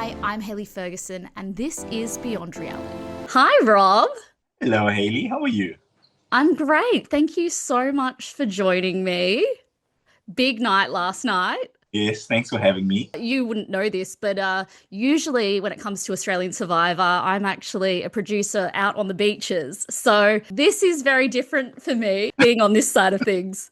Hi, I'm Hayley Ferguson, and this is Beyond Reality. Hi, Rob. Hello, Hayley. How are you? I'm great. Thank you so much for joining me. Big night last night. Yes, thanks for having me. You wouldn't know this, but usually when it comes to Australian Survivor, I'm actually a producer out on the beaches. So this is very different for me, being on this side of things.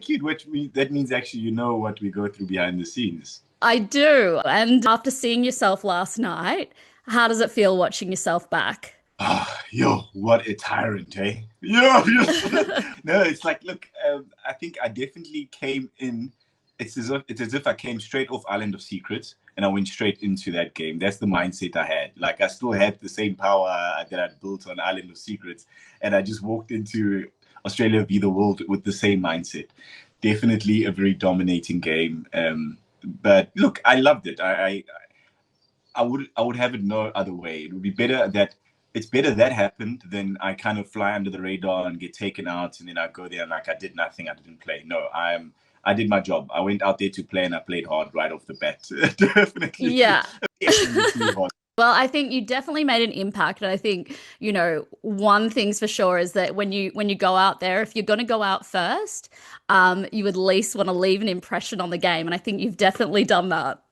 Cute, that means actually you know what we go through behind the scenes. I do. And after seeing yourself last night, how does it feel watching yourself back? Yo, what a tyrant, eh? No, it's like, look, I think I definitely came in. It's as if I came straight off Island of Secrets and I went straight into that game. That's the mindset I had. Like I still had the same power that I'd built on Island of Secrets, and I just walked into Australia v the World with the same mindset. Definitely a very dominating game. But look, I loved it. I would have it no other way. It would be better that it's better that happened than I kind of fly under the radar and get taken out and then I go there and like I did nothing, I didn't play. No, I did my job. I went out there to play and I played hard right off the bat. Definitely. Yeah. Definitely hard. Well, I think you definitely made an impact. And I think, one thing's for sure is that when you go out there, if you're gonna go out first, you at least want to leave an impression on the game. And I think you've definitely done that.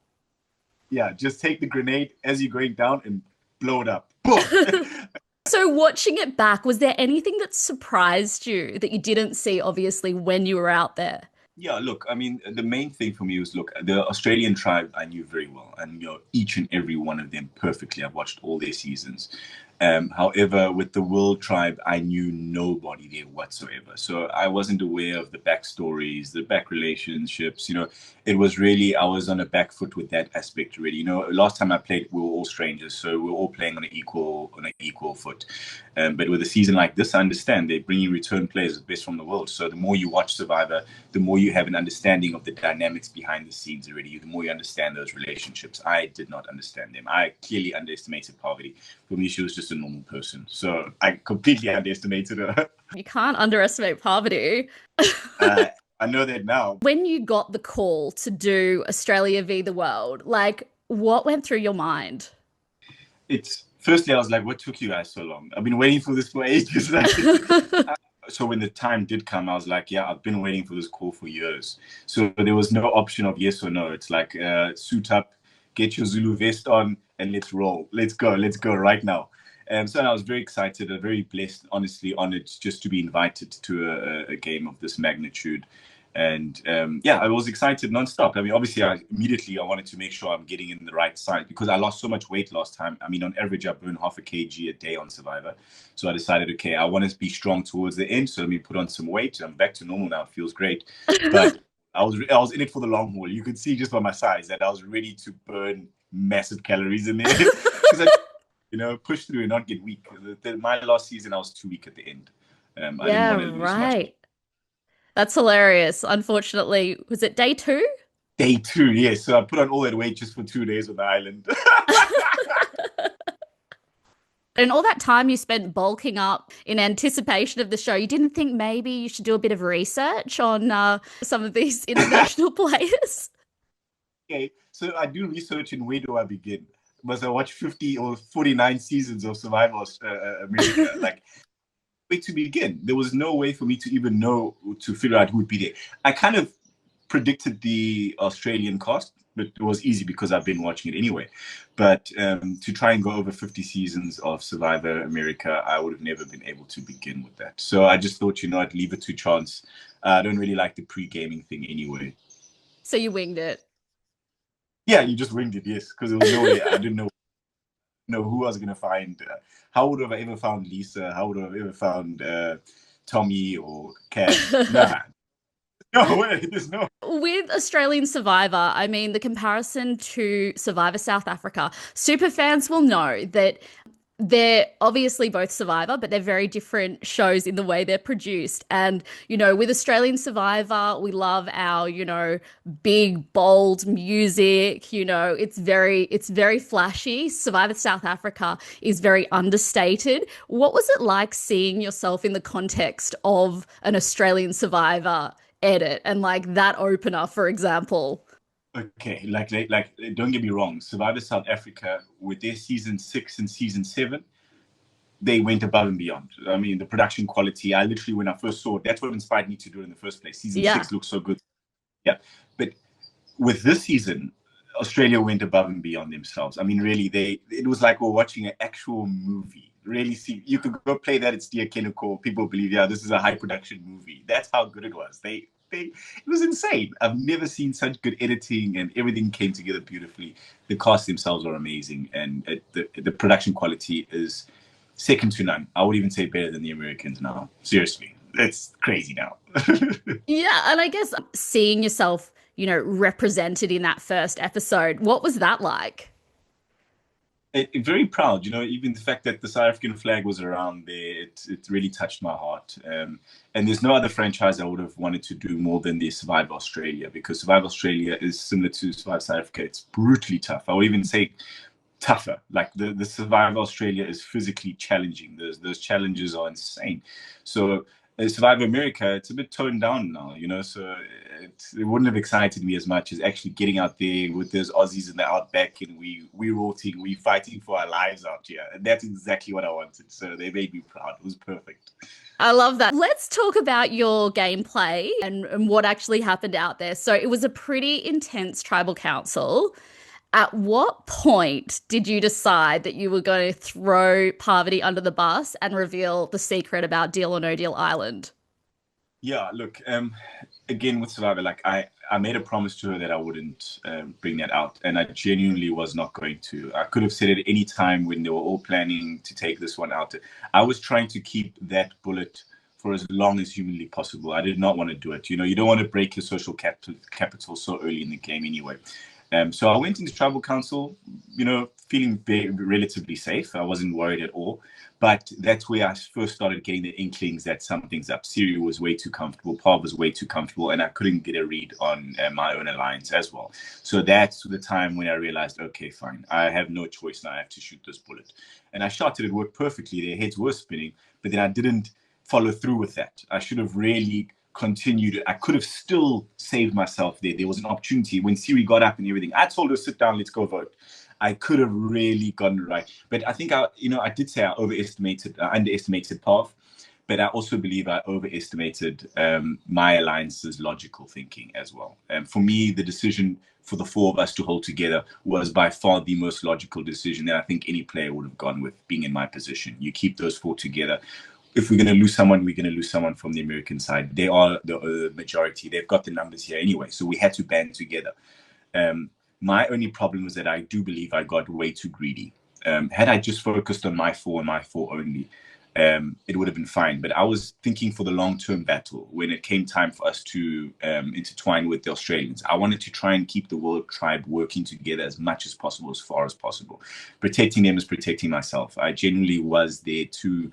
Yeah, just take the grenade as you're going down and blow it up. Boom. So watching it back, was there anything that surprised you that you didn't see, obviously, when you were out there? Yeah, look, I mean, the main thing for me was look, the Australian tribe I knew very well, and each and every one of them perfectly. I've watched all their seasons. However, with the World Tribe, I knew nobody there whatsoever. So I wasn't aware of the backstories, the back relationships. It was really, I was on a back foot with that aspect already. Last time I played, we were all strangers, so we were all playing on an equal foot. But with a season like this, I understand they bring you return players, the best from the world. So the more you watch Survivor, the more you have an understanding of the dynamics behind the scenes already. The more you understand those relationships. I did not understand them. I clearly underestimated Parvati. For me, she was just a normal person. So I completely underestimated her. You can't underestimate poverty. uh, I know that now. When you got the call to do Australia v the World, like what went through your mind? It's firstly, I was like, what took you guys so long? I've been waiting for this for ages. So when the time did come, I was like, yeah, I've been waiting for this call for years. So there was no option of yes or no. It's like suit up, get your Zulu vest on, and let's roll. Let's go right now. So I was very excited, very blessed, honestly honored just to be invited to a game of this magnitude. And yeah, I was excited nonstop. I mean, obviously, I wanted to make sure I'm getting in the right side because I lost so much weight last time. I mean, on average, I burn half a kg a day on Survivor. So I decided, okay, I want to be strong towards the end. So let me put on some weight. I'm back to normal now. It feels great. But I was in it for the long haul. You could see just by my size that I was ready to burn massive calories in there because I, push through and not get weak. My last season, I was too weak at the end. I didn't Yeah, want to lose much. right. That's hilarious. Unfortunately, was it day two? Day two, yes. So I put on all that weight just for 2 days on the island. And all that time you spent bulking up in anticipation of the show, you didn't think maybe you should do a bit of research on some of these international players? Okay, so I do research and where do I begin? Must I watch 50 or 49 seasons of Survival America? Like, where to begin? There was no way for me to even know to figure out who would be there. I kind of predicted the Australian cast, but it was easy because I've been watching it anyway. But to try and go over 50 seasons of Survivor America, I would have never been able to begin with that. So I just thought, I'd leave it to chance. I don't really like the pre-gaming thing anyway. So you winged it. Yeah, you just winged it, yes, because there was no way. I didn't know who I was going to find. How would have I ever found Lisa? How would I have ever found Tommy or Kat? Nah, no way. There's no. With Australian Survivor, I mean, the comparison to Survivor South Africa, super fans will know that they're obviously both Survivor, but they're very different shows in the way they're produced. And, with Australian Survivor, we love our, big, bold music. It's very flashy. Survivor South Africa is very understated. What was it like seeing yourself in the context of an Australian Survivor edit and like that opener, for example? Okay, don't get me wrong. Survivor South Africa, with their season 6 and season 7, they went above and beyond. I mean, the production quality, I literally, when I first saw it, that's what inspired me to do it in the first place. Season Yeah. 6 looks so good. Yeah. But with this season, Australia went above and beyond themselves. I mean, really, it was like we're watching an actual movie. Really, see, you could go play that at Steer Kinnickle. People believe, yeah, this is a high production movie. That's how good it was. It was insane. I've never seen such good editing, and everything came together beautifully. The cast themselves are amazing, and the production quality is second to none. I would even say better than the Americans now. Seriously, it's crazy now. Yeah, and I guess seeing yourself, represented in that first episode, what was that like? Very proud, even the fact that the South African flag was around there, it really touched my heart. And there's no other franchise I would have wanted to do more than the Survive Australia, because Survive Australia is similar to Survive South Africa. It's brutally tough. I would even say tougher. Like the Survive Australia is physically challenging. Those challenges are insane. So Survive America, it's a bit toned down now, so it wouldn't have excited me as much as actually getting out there with those Aussies in the outback, and we rorting, we fighting for our lives out here. And that's exactly what I wanted. So they made me proud. It was perfect. I love that. Let's talk about your gameplay and what actually happened out there. So it was a pretty intense tribal council. At what point did you decide that you were going to throw Parvati under the bus and reveal the secret about Deal or No Deal Island? Yeah, look, again with Survivor, like I made a promise to her that I wouldn't bring that out, and I genuinely was not going to. I could have said it any time when they were all planning to take this one out. I was trying to keep that bullet for as long as humanly possible. I did not want to do it. You don't want to break your social capital so early in the game anyway. So I went into tribal council, feeling relatively safe. I wasn't worried at all. But that's where I first started getting the inklings that something's up. Siri was way too comfortable. Paul was way too comfortable. And I couldn't get a read on my own alliance as well. So that's the time when I realized, okay, fine. I have no choice now. I have to shoot this bullet. And I shot it. It worked perfectly. Their heads were spinning. But then I didn't follow through with that. I should have really continued. I could have still saved myself there. There was an opportunity when Siri got up and everything. I told her, sit down, let's go vote. I could have really gotten it right. But I think I did say I underestimated Pav, but I also believe I overestimated my alliance's logical thinking as well. For me, the decision for the four of us to hold together was by far the most logical decision that I think any player would have gone with, being in my position. You keep those four together. If we're going to lose someone, we're going to lose someone from the American side. They are the majority. They've got the numbers here anyway, so we had to band together. My only problem was that I do believe I got way too greedy. Had I just focused on my four and my four only, it would have been fine. But I was thinking for the long-term battle when it came time for us to intertwine with the Australians. I wanted to try and keep the world tribe working together as much as possible, as far as possible. Protecting them is protecting myself. I genuinely was there to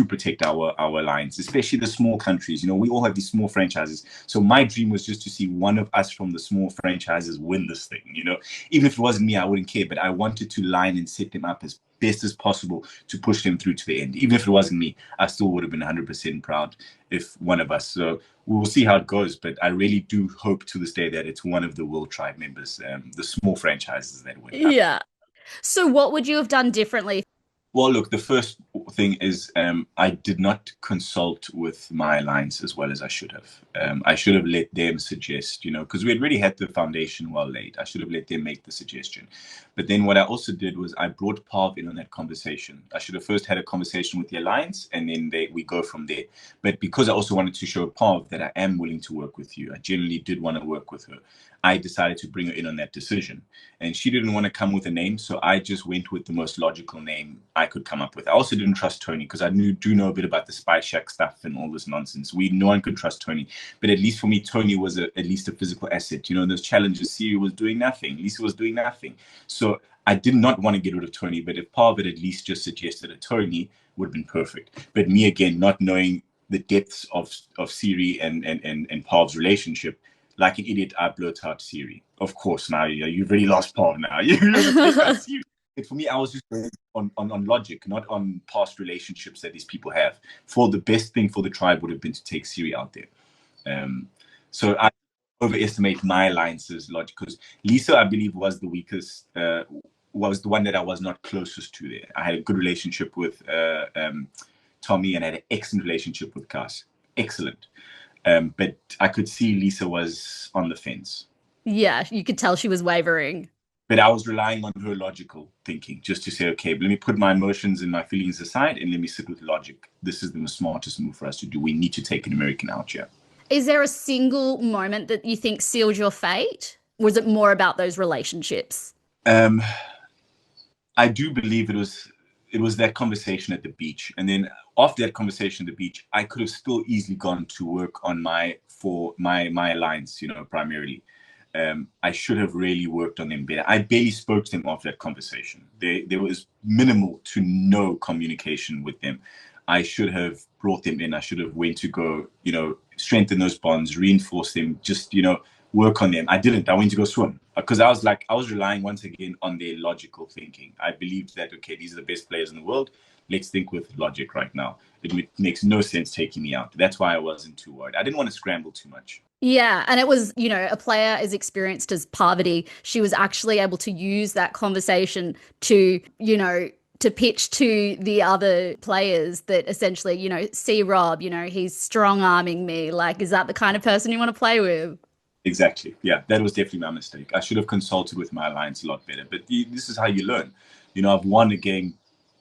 protect our alliance, especially the small countries. We all have these small franchises. So my dream was just to see one of us from the small franchises win this thing. Even if it wasn't me, I wouldn't care. But I wanted to line and set them up as best as possible to push them through to the end. Even if it wasn't me, I still would have been 100% proud if one of us. So we'll see how it goes. But I really do hope to this day that it's one of the World Tribe members, the small franchises that win. Yeah. So what would you have done differently? Well, look, the first thing is I did not consult with my alliance as well as I should have. I should have let them suggest, because we had already had the foundation well laid. I should have let them make the suggestion. But then what I also did was I brought Parv in on that conversation. I should have first had a conversation with the alliance, and then we go from there. But because I also wanted to show Parv that I am willing to work with you, I genuinely did want to work with her, I decided to bring her in on that decision. And she didn't want to come with a name, so I just went with the most logical name I could come up with. I also didn't trust Tony because I do know a bit about the Spy Shack stuff and all this nonsense. No one could trust Tony. But at least for me, Tony was at least a physical asset. Those challenges, Siri was doing nothing. Lisa was doing nothing. So I did not want to get rid of Tony, but if Pav had at least just suggested a Tony, would have been perfect. But me, again, not knowing the depths of Siri and Pav's relationship, like an idiot, I blurt out Siri. Of course, now you've really lost Paul now. You're going to take out Siri. But for me, I was just going on logic, not on past relationships that these people have. For the best thing for the tribe would have been to take Siri out there. So overestimate my alliances logic because Lisa, I believe, was the weakest. Was the one that I was not closest to there. I had a good relationship with Tommy and I had an excellent relationship with Cass. Excellent. But I could see Lisa was on the fence. Yeah, you could tell she was wavering. But I was relying on her logical thinking just to say, okay, let me put my emotions and my feelings aside and let me sit with logic. This is the smartest move for us to do. We need to take an American out here. Is there a single moment that you think sealed your fate? Was it more about those relationships? Um, I do believe it was that conversation at the beach, and then after that conversation at the beach, I could have still easily gone to work on my alliance, primarily. I should have really worked on them better. I barely spoke to them after that conversation. There was minimal to no communication with them. I should have brought them in. I should have went to go, strengthen those bonds, reinforce them, just, work on them. I didn't. I went to go swim because I was relying once again on their logical thinking. I believed that, okay, these are the best players in the world. Let's think with logic right now. It makes no sense taking me out. That's why I wasn't too worried. I didn't want to scramble too much. Yeah, and it was, a player as experienced as Parvati, she was actually able to use that conversation to, to pitch to the other players that essentially, see Rob, he's strong arming me. Like, is that the kind of person you want to play with? Exactly. Yeah, that was definitely my mistake. I should have consulted with my alliance a lot better. But this is how you learn. I've won a game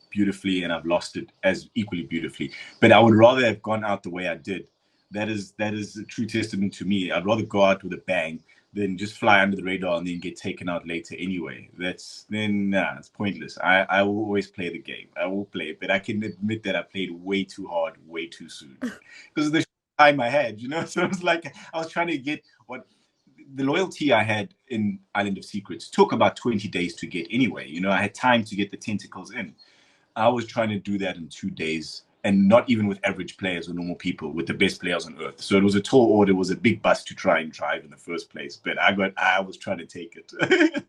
beautifully and I've lost it as equally beautifully. But I would rather have gone out the way I did. That is a true testament to me. I'd rather go out with a bang than just fly under the radar and then get taken out later anyway. It's pointless. I will always play the game. I will play it, but I can admit that I played way too hard, way too soon because of the time I had. So it was like I was trying to get what the loyalty I had in Island of Secrets took about 20 days to get anyway. I had time to get the tentacles in. I was trying to do that in 2 days and not even with average players or normal people, with the best players on earth. So it was a tall order, it was a big bus to try and drive in the first place. But I was trying to take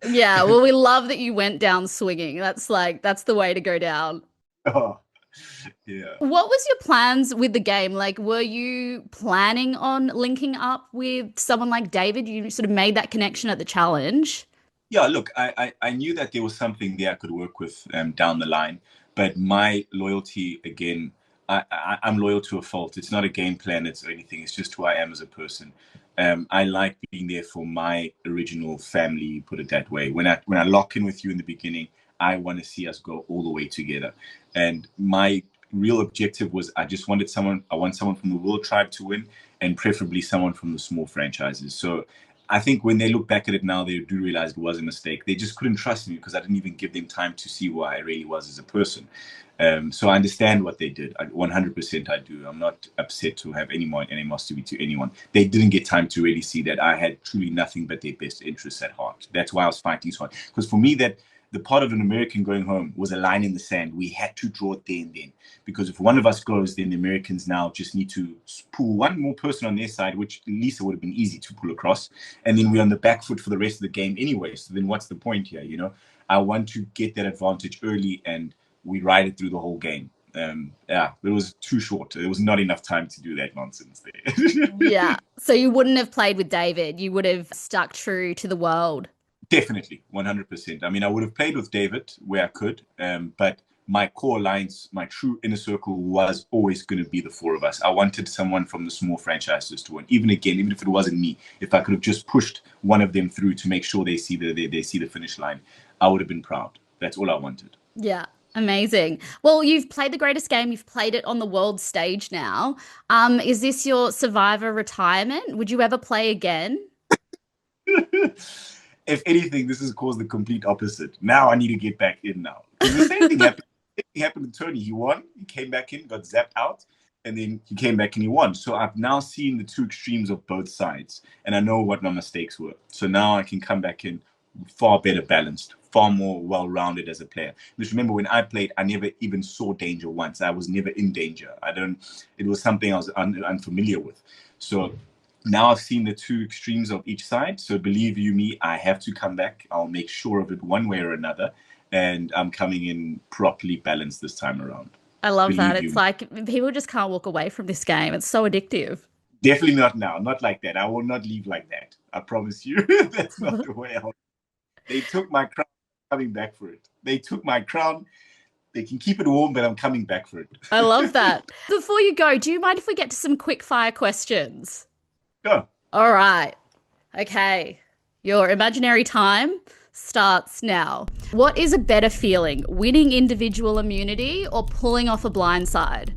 Yeah, it. well, we love that you went down swinging. That's the way to go down. Oh, yeah. What was your plans with the game? Like, were you planning on linking up with someone like David? You sort of made that connection at the challenge. Yeah, look, I knew that there was something there I could work with down the line, but my loyalty, again, I'm loyal to a fault. It's not a game plan, it's anything. It's just who I am as a person. I like being there for my original family, put it that way. When I lock in with you in the beginning, I want to see us go all the way together. And my real objective was I want someone from the World Tribe to win, and preferably someone from the small franchises. So I think when they look back at it now, they do realize it was a mistake. They just couldn't trust me because I didn't even give them time to see who I really was as a person. So I understand what they did. 100% I do. I'm not upset to have any more animosity to anyone. They didn't get time to really see that I had truly nothing but their best interests at heart. That's why I was fighting so hard. Because for me, that the part of an American going home was a line in the sand. We had to draw it there and then. Because if one of us goes, then the Americans now just need to pull one more person on their side, which Lisa would have been easy to pull across. And then we're on the back foot for the rest of the game anyway. So then what's the point here? I want to get that advantage early and we ride it through the whole game. Yeah, it was too short. There was not enough time to do that nonsense there. Yeah. So you wouldn't have played with David. You would have stuck true to the world. Definitely, 100%. I mean, I would have played with David where I could, but my core alliance, my true inner circle was always going to be the four of us. I wanted someone from the small franchises to win. Even if it wasn't me, if I could have just pushed one of them through to make sure they see the finish line, I would have been proud. That's all I wanted. Yeah. Amazing. Well, you've played the greatest game. You've played it on the world stage now. Is this your Survivor retirement? Would you ever play again? If anything, this has caused the complete opposite. Now I need to get back in now. Because the same thing happened. It happened to Tony. He won. He came back in, got zapped out, and then he came back and he won. So I've now seen the two extremes of both sides, and I know what my mistakes were. So now I can come back in far better balanced, far more well-rounded as a player. Just remember, when I played, I never even saw danger once. I was never in danger. It was something I was unfamiliar with. So now I've seen the two extremes of each side. So believe you me, I have to come back. I'll make sure of it one way or another. And I'm coming in properly balanced this time around. I love that. Believe It's you me. like people just can't walk away from this game. It's so addictive. Definitely not now. Not like that. I will not leave like that. I promise you. That's not the way I'll. They took my crown. Coming back for it. They took my crown. They can keep it warm, but I'm coming back for I love it. that. Before you go, do you mind if we get to some quick fire questions? Go. All right. Okay. Your imaginary time starts now. What is a better feeling, winning individual immunity or pulling off a blindside?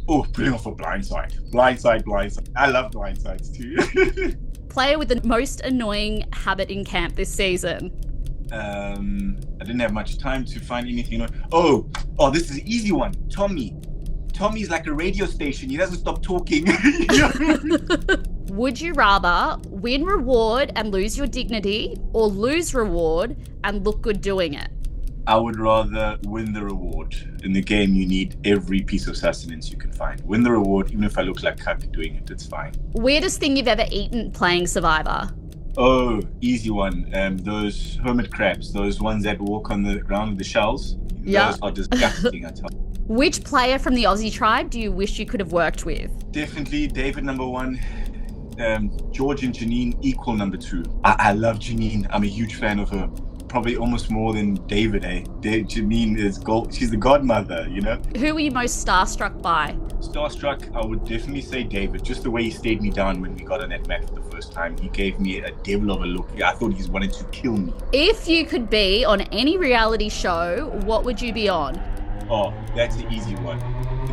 Oh, putting off a blindside. Blindside. I love blindsides too. Player with the most annoying habit in camp this season. I didn't have much time to find anything. Oh, this is an easy one. Tommy. Tommy's like a radio station. He doesn't stop talking. Would you rather win reward and lose your dignity or lose reward and look good doing it? I would rather win the reward. In the game, you need every piece of sustenance you can find. Win the reward, even if I look like cuck doing it, it's fine. Weirdest thing you've ever eaten playing Survivor? Oh, easy one. Those hermit crabs, those ones that walk on the ground with the shells. Yeah. Those are disgusting, I tell you. Which player from the Aussie tribe do you wish you could have worked with? Definitely David, number one. George and Janine, equal number two. I love Janine. I'm a huge fan of her. Probably almost more than David, eh? Janine is gold. She's the godmother, you know? Who were you most starstruck by? Starstruck, I would definitely say David. Just the way he stayed me down when we got on that mat for the first time. He gave me a devil of a look. I thought he wanted to kill me. If you could be on any reality show, what would you be on? Oh, that's the easy one.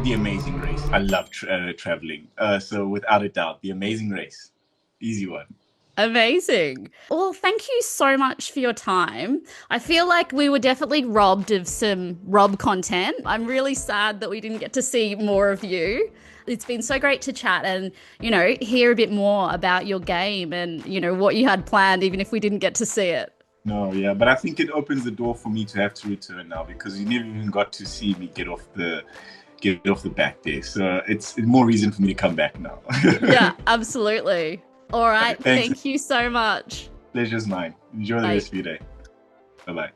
The Amazing Race. I love traveling. So without a doubt, The Amazing Race. Easy one. Amazing. Well, thank you so much for your time. I feel like we were definitely robbed of some Rob content. I'm really sad that we didn't get to see more of you. It's been so great to chat and, hear a bit more about your game and, what you had planned, even if we didn't get to see it. No, yeah, but I think it opens the door for me to have to return now because you never even got to see me get off the back there. So it's more reason for me to come back now. Yeah, absolutely. All right. Thanks. Thank you so much. Pleasure's mine. Enjoy the rest of your day. Bye-bye.